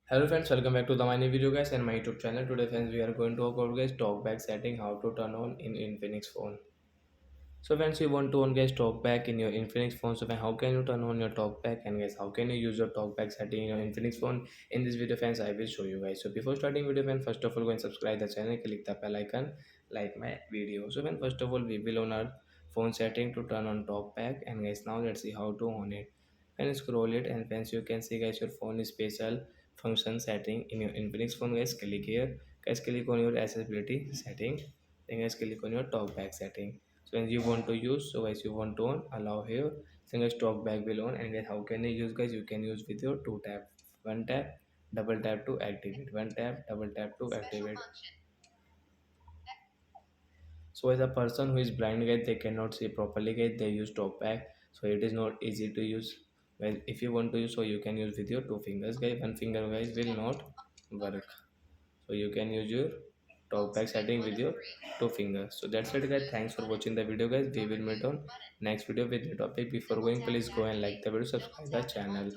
Hello friends, welcome back to the my new video guys and my YouTube channel. Today friends we are going to talk about guys talkback setting, how to turn on in Infinix phone. So friends, you want to on guys talkback in your Infinix phone. So how can you turn on your talkback, and guys how can you use your talkback setting in your Infinix phone? In this video friends I will show you guys. So before starting video friends, first of all go and subscribe the channel, click the bell icon, like my video. So when first of all we will on our phone setting to turn on talkback, and guys now let's see how to on it. And scroll it, and friends you can see guys your phone is special function setting in your Infinix phone. Guys click here, guys click on your accessibility setting, then guys click on your talkback setting. So as you want to use, so as you want to on, allow here, so guys talkback will on. And guys how can you use guys, you can use with your two tap, one tap, double tap to activate, one tap, double tap to activate. So as a person who is blind guys, they cannot see properly guys, they use talkback, so it is not easy to use. Well, if you want to use, so you can use with your two fingers guys, one finger guys will not work. So you can use your talkback setting with your two fingers. So that's it guys, thanks for watching the video guys, we will meet on next video with the topic. Before going, please go and like the video, subscribe the channel.